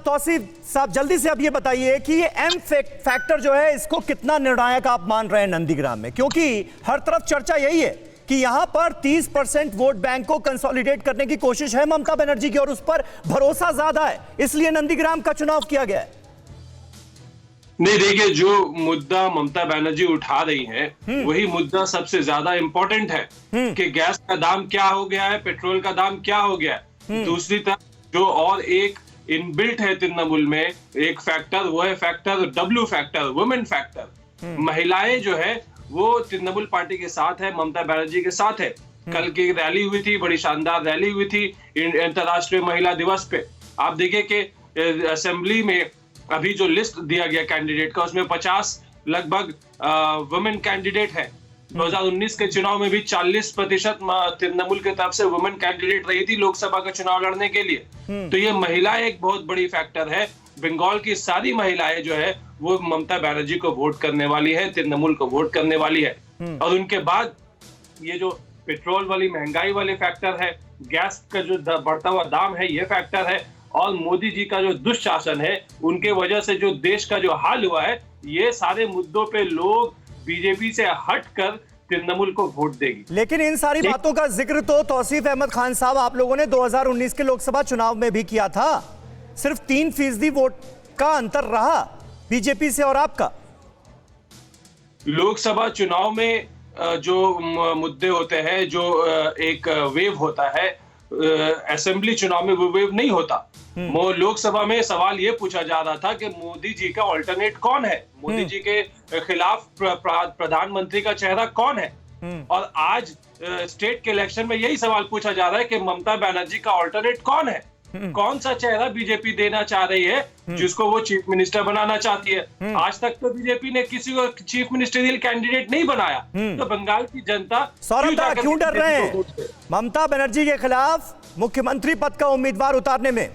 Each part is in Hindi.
तौसीफ साहब जल्दी से अब ये बताइए कि ये एम फैक्टर जो है इसको कितना निर्णायक आप मान रहे हैं नंदीग्राम में, क्योंकि हर तरफ चर्चा यही है कि यहां पर 30% वोट बैंक को कंसोलिडेट करने की कोशिश है ममता बनर्जी की और उस पर भरोसा ज्यादा है, इसलिए नंदीग्राम का चुनाव किया गया है। नहीं, देखिए, जो मुद्दा ममता बनर्जी उठा रही है वही मुद्दा सबसे ज्यादा इंपॉर्टेंट है कि गैस का दाम क्या हो गया है, पेट्रोल का दाम क्या हो गया है। दूसरी तरफ जो और एक इनबिल्ट है तृणमूल में एक फैक्टर, वो है factor W factor, women factor. महिलाएं जो है वो तृणमूल पार्टी के साथ है, ममता बनर्जी के साथ है। कल की रैली हुई थी, बड़ी शानदार रैली हुई थी अंतर्राष्ट्रीय महिला दिवस पे। आप देखिए कि असेंबली में अभी जो लिस्ट दिया गया कैंडिडेट का, उसमें 50 लगभग वुमेन कैंडिडेट है। 2019 के चुनाव में भी 40% तृणमूल की तरफ से वुमेन कैंडिडेट रही थी लोकसभा का चुनाव लड़ने के लिए। तो ये महिलाएं एक बहुत बड़ी फैक्टर है। बंगाल की सारी महिलाएं जो है वो ममता बनर्जी को वोट करने वाली है, तृणमूल को वोट करने वाली है। और उनके बाद ये जो पेट्रोल वाली महंगाई वाले फैक्टर है, गैस का जो बढ़ता हुआ दाम है, ये फैक्टर है, और मोदी जी का जो दुशासन है, उनके वजह से जो देश का जो हाल हुआ है, ये सारे मुद्दों पे लोग बीजेपी से हटकर तृणमूल को वोट देगी। लेकिन इन सारी बातों का जिक्र तो तौसीफ अहमद खान साहब आप लोगों ने 2019 के लोकसभा चुनाव में भी किया था। सिर्फ 3% वोट का अंतर रहा बीजेपी से और आपका। लोकसभा चुनाव में जो मुद्दे होते हैं, जो एक वेव होता है, असेंबली चुनाव में वो वेव नहीं होता। लोकसभा में सवाल ये पूछा जा रहा था कि मोदी जी का ऑल्टरनेट कौन है, मोदी जी के खिलाफ प्रधानमंत्री का चेहरा कौन है। और आज स्टेट के इलेक्शन में यही सवाल पूछा जा रहा है कि ममता बनर्जी का ऑल्टरनेट कौन है, कौन सा चेहरा बीजेपी देना चाह रही है जिसको वो चीफ मिनिस्टर बनाना चाहती है। आज तक तो बीजेपी ने किसी को चीफ मिनिस्टरियल कैंडिडेट नहीं बनाया। तो बंगाल की जनता क्यों डर रहे हैं ममता बनर्जी के खिलाफ मुख्यमंत्री पद का उम्मीदवार उतारने में?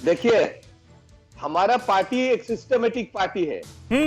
देखिए, हमारा पार्टी एक सिस्टमेटिक पार्टी है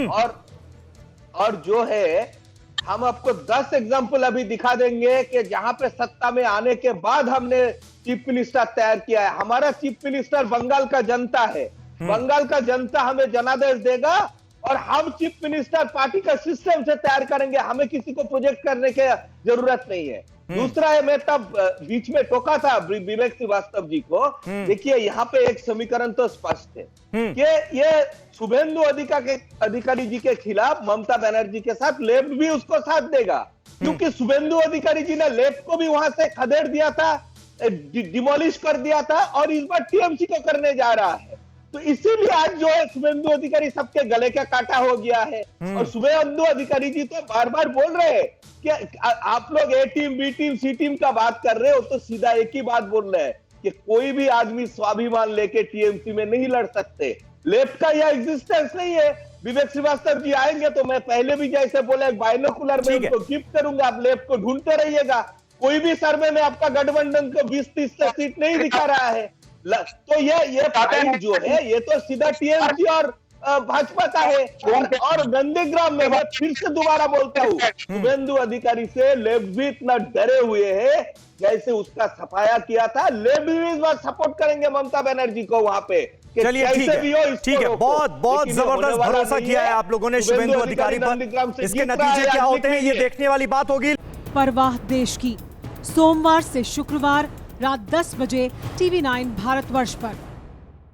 और जो है हम आपको 10 एग्जाम्पल अभी दिखा देंगे कि जहां पे सत्ता में आने के बाद हमने चीफ मिनिस्टर तैयार किया है। हमारा चीफ मिनिस्टर बंगाल का जनता है। बंगाल का जनता हमें जनादेश देगा और हम चीफ मिनिस्टर पार्टी का सिस्टम से तैयार करेंगे। हमें किसी को प्रोजेक्ट करने की जरूरत नहीं है। दूसरा है, मैं तब बीच में टोका था विवेक श्रीवास्तव जी को। देखिए, यहाँ पे एक समीकरण तो स्पष्ट है कि ये शुभेंदु अधिकारी जी के खिलाफ ममता बनर्जी के साथ लेफ्ट भी उसको साथ देगा, क्योंकि शुभेंदु अधिकारी जी ने लेफ्ट को भी वहां से खदेड़ दिया था, डिमोलिश कर दिया था, और इस बार टीएमसी को करने जा रहा है। तो इसीलिए आज जो है शुभेंदु अधिकारी सबके गले का काटा हो गया है। और शुभेंदु अधिकारी जी तो बार बार बोल रहे हैं कि आप लोग ए टीम, बी टीम, सी टीम का बात कर रहे हो, तो सीधा एक ही बात बोल रहे हैं कि कोई भी आदमी स्वाभिमान लेके टीएमसी में नहीं लड़ सकते। लेफ्ट का यह एग्जिस्टेंस नहीं है। विवेक श्रीवास्तव जी आएंगे तो मैं पहले भी जैसे बोले बाइनोकुलर में उनको गिफ्ट करूंगा, आप लेफ्ट को ढूंढते रहिएगा। कोई भी सर्वे में आपका गठबंधन को 20-30 सीट नहीं दिखा रहा है। तो ये फाइट जो है ये तो सीधा टीएमसी और भाजपा का है। और नंदीग्राम में मैं फिर से दोबारा बोलता हूँ, शुभेंदु अधिकारी से लेफ्ट भी इतना डरे हुए हैं जैसे उसका सफाया किया था। लेफ्ट भी इस बार सपोर्ट करेंगे ममता बनर्जी को वहां पे। चलिए, ठीक है, बहुत जबरदस्त भरोसा किया है आप लोगों ने शुभेंदु अधिकारी पर। इसके नतीजे क्या होते हैं ये देखने वाली बात होगी। परवाह देश की, सोमवार से शुक्रवार रात 10 बजे TV9 भारतवर्ष पर।